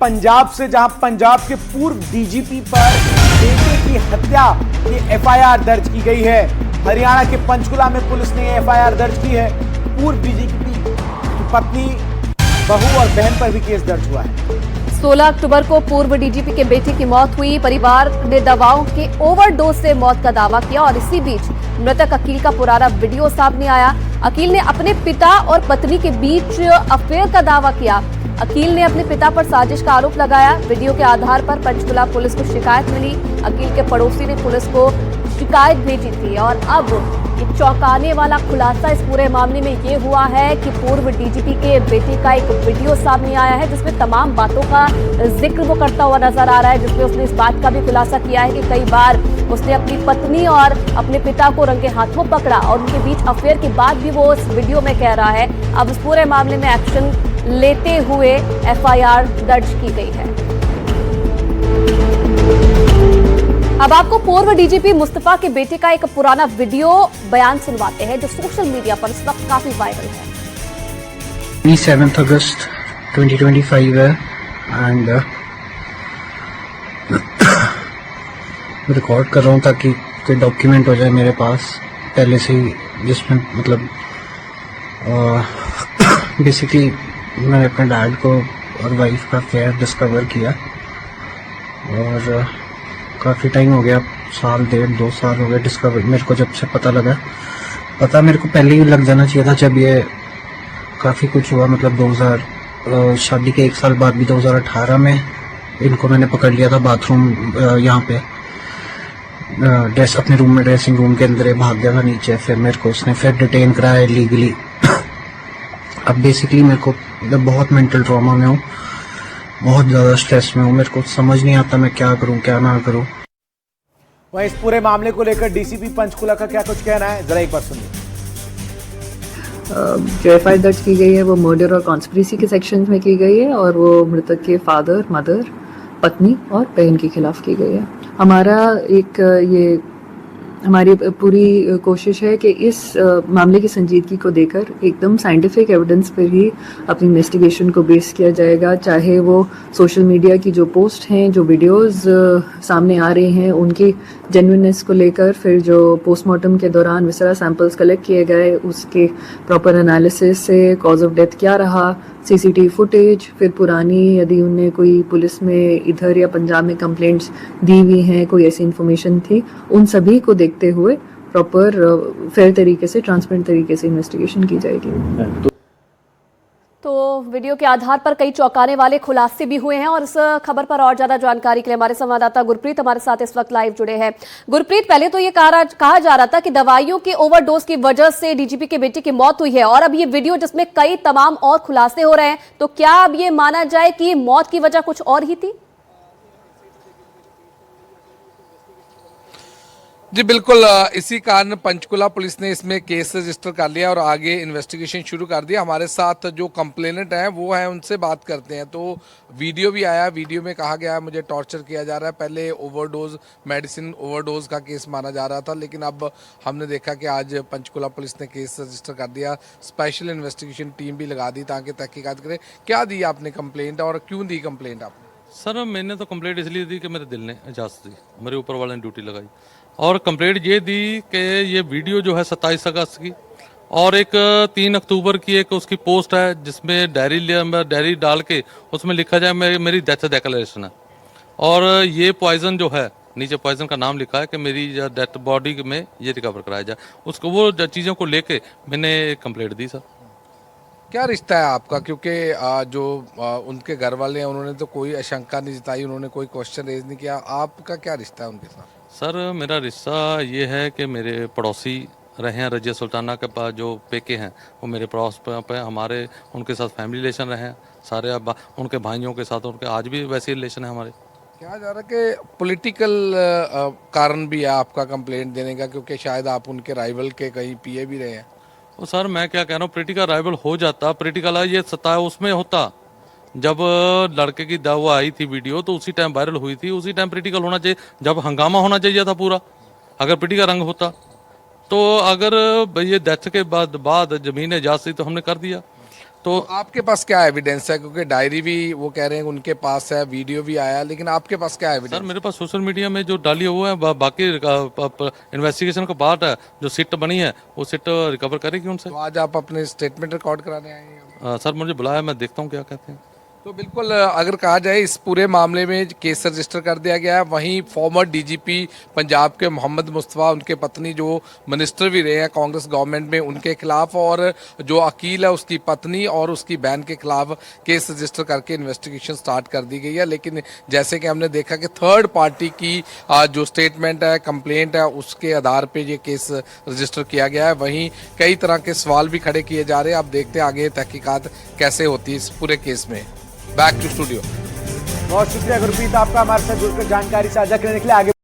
पंजाब से, जहां पंजाब के पूर्व डीजीपी पर बेटे की हत्या की एफआईआर दर्ज की गई है। हरियाणा के पंचकुला में पुलिस ने एफआईआर दर्ज की है। पूर्व डीजीपी की पत्नी, बहू और बहन पर भी केस दर्ज हुआ है। 16 अक्टूबर को पूर्व डीजीपी के बेटे की मौत हुई। परिवार ने दवाओं के ओवरडोज से मौत का दावा किया और इसी बीच मृतक अकील का पुराना वीडियो सामने आया। अकील ने अपने पिता और पत्नी के बीच अफेयर का दावा किया। अकील ने अपने पिता पर साजिश का आरोप लगाया। वीडियो के आधार पर पंचकुला पुलिस को शिकायत मिली। अकील के पड़ोसी ने पुलिस को शिकायत भेजी थी और अब ये चौंकाने वाला खुलासा इस पूरे मामले में ये हुआ है कि पूर्व डीजीपी के बेटे का एक वीडियो सामने आया है जिसमें तमाम बातों का जिक्र वो करता हुआ नजर आ रहा है, जिसमें उसने इस बात का भी खुलासा किया है कि कई बार उसने अपनी पत्नी और अपने पिता को रंगे हाथों पकड़ा और उनके बीच अफेयर की बात भी वो इस वीडियो में कह रहा है। अब इस पूरे मामले में एक्शन लेते हुए एफआईआर दर्ज की गई है। अब आपको पूर्व डीजीपी मुस्तफा के बेटे का एक पुराना वीडियो बयान सुनवाते हैं जो सोशल मीडिया पर इस वक्त काफी वायरल है। 7 अगस्त 2025 है एंड रिकॉर्ड कर रहा हूँ ताकि कोई डॉक्यूमेंट हो जाए मेरे पास पहले से ही, जिसमें मतलब बेसिकली मैंने अपने डैड को और वाइफ का अफेयर डिस्कवर किया और काफ़ी टाइम हो गया, साल 1.5-2 साल हो गए डिस्कवर मेरे को जब से पता लगा। पता मेरे को पहले ही लग जाना चाहिए था जब ये काफ़ी कुछ हुआ, मतलब 2000 शादी के 1 साल बाद भी 2018 में इनको मैंने पकड़ लिया था बाथरूम यहाँ पे ड्रेस अपने रूम में, ड्रेसिंग रूम के अंदर भाग गया था नीचे। फिर मेरे को उसने फिर डिटेन कराया लीगली। अब बेसिकली मेरे को मतलब बहुत मेंटल ट्रॉमा में हूँ, बहुत ज़्यादा स्ट्रेस में हूँ। मेरे को समझ नहीं आता मैं क्या करूँ क्या ना करूँ। वहीं इस पूरे मामले को लेकर डीसीपी पंचकुला का क्या कुछ कहना है, जरा एक बार सुनिए। जो एफआईआर दर्ज की गई है वो मर्डर और कॉन्स्पिरेसी के सेक्शन में की गई है और वो मृतक के फादर, मदर, पत्नी और बहन के खिलाफ की गई है। हमारी पूरी कोशिश है कि इस मामले की संजीदगी को देकर एकदम साइंटिफिक एविडेंस पर ही अपनी इन्वेस्टिगेशन को बेस किया जाएगा, चाहे वो सोशल मीडिया की जो पोस्ट हैं, जो वीडियोस सामने आ रहे हैं उनकी जेन्युइननेस को लेकर, फिर जो पोस्टमार्टम के दौरान विसरा सैंपल्स कलेक्ट किए गए उसके प्रॉपर एनालिसिस से कॉज ऑफ डेथ क्या रहा, सीसीटीवी फुटेज, फिर पुरानी यदि उनने कोई पुलिस में इधर या पंजाब में कंप्लेंट्स दी हुई हैं, कोई ऐसी इन्फॉर्मेशन थी, उन सभी को देखते हुए प्रॉपर फेयर तरीके से, ट्रांसपेरेंट तरीके से इन्वेस्टिगेशन की जाएगी। तो वीडियो के आधार पर कई चौंकाने वाले खुलासे भी हुए हैं और इस खबर पर और ज्यादा जानकारी के लिए हमारे संवाददाता गुरप्रीत हमारे साथ इस वक्त लाइव जुड़े हैं। गुरप्रीत, पहले तो ये कहा जा रहा था कि दवाइयों के ओवरडोज की वजह से डीजीपी के बेटे की मौत हुई है और अब ये वीडियो जिसमें कई तमाम और खुलासे हो रहे हैं, तो क्या अब ये माना जाए कि मौत की वजह कुछ और ही थी? जी बिल्कुल, इसी कारण पंचकुला पुलिस ने इसमें केस रजिस्टर कर लिया और आगे इन्वेस्टिगेशन शुरू कर दिया। हमारे साथ जो कंप्लेनेंट हैं वो हैं, उनसे बात करते हैं। तो वीडियो भी आया, वीडियो में कहा गया है मुझे टॉर्चर किया जा रहा है। पहले ओवरडोज, मेडिसिन ओवरडोज का केस माना जा रहा था, लेकिन अब हमने देखा कि आज पंचकुला पुलिस ने केस रजिस्टर कर दिया। स्पेशल इन्वेस्टिगेशन टीम भी लगा दी ताकि तहकीकात करे। क्या दी आपने कंप्लेंट और क्यों दी कंप्लेंट आपने? सर मैंने तो कंप्लेंट इसलिए दी कि मेरे दिल ने इजाज़त दी, मेरे ऊपर वाले ने ड्यूटी लगाई और कंप्लेंट ये दी कि ये वीडियो जो है 27 अगस्त की और एक 3 अक्टूबर की एक उसकी पोस्ट है जिसमें डायरी डाल के उसमें लिखा जाए मेरी डेथ डिक्लेरेशन है और ये पॉइजन जो है, नीचे पॉइजन का नाम लिखा है कि मेरी डेथ बॉडी में ये रिकवर कराया जाए। उसको वो चीज़ों को लेके मैंने कंप्लेंट दी सर। क्या रिश्ता है आपका? क्योंकि जो उनके घर वाले हैं उन्होंने तो कोई आशंका नहीं जताई, उन्होंने कोई क्वेश्चन रेज नहीं किया। आपका क्या रिश्ता है उनके साथ? सर मेरा रिश्ता ये है कि मेरे पड़ोसी रहे हैं, रजिया सुल्ताना के पास जो पेके हैं वो मेरे पड़ोस पे, हमारे उनके साथ फैमिली रिलेशन रहे हैं सारे, उनके भाइयों के साथ उनके आज भी वैसे रिलेशन है हमारे। क्या जा रहा है कि पॉलिटिकल कारण भी है आपका कंप्लेंट देने का, क्योंकि शायद आप उनके राइवल के कहीं पीए भी रहे हैं? तो सर मैं क्या कह रहा हूँ, पॉलिटिकल राइवल हो जाता, पॉलिटिकल ये सत्ता है उसमें होता। जब लड़के की दवा आई थी वीडियो तो उसी टाइम वायरल हुई थी, उसी टाइम पॉलिटिकल होना चाहिए, जब हंगामा होना चाहिए था पूरा। अगर पॉलिटिकल रंग होता तो अगर ये डेथ के बाद जमीन एजाज थी तो हमने कर दिया। तो आपके पास क्या एविडेंस है, क्योंकि डायरी भी वो कह रहे हैं उनके पास है, वीडियो भी आया, लेकिन आपके पास क्या सर एविडेंस? मेरे पास सोशल मीडिया में जो डाली है वो है, बाकी इन्वेस्टिगेशन का पार्ट है, जो सिट बनी है वो सिट रिकवर करेगी उनसे। तो आज आप अपने स्टेटमेंट रिकॉर्ड कराने आए हैं? सर मुझे बुलाया, मैं देखता हूँ क्या कहते हैं। तो बिल्कुल अगर कहा जाए इस पूरे मामले में केस रजिस्टर कर दिया गया है। वहीं फॉर्मर डीजीपी पंजाब के मोहम्मद मुस्तफ़ा, उनके पत्नी जो मिनिस्टर भी रहे हैं कांग्रेस गवर्नमेंट में, उनके खिलाफ, और जो अकील है उसकी पत्नी और उसकी बहन के खिलाफ केस रजिस्टर करके इन्वेस्टिगेशन स्टार्ट कर दी गई है। लेकिन जैसे कि हमने देखा कि थर्ड पार्टी की जो स्टेटमेंट है, कंप्लेंट है, उसके आधार पर ये केस रजिस्टर किया गया है। वहीं कई तरह के सवाल भी खड़े किए जा रहे हैं। अब देखते हैं आगे तहकीकात कैसे होती है इस पूरे केस में। Back to studio. बहुत शुक्रिया गुरप्रीत आपका हमारे साथ जुड़कर जानकारी साझा करने के लिए। आगे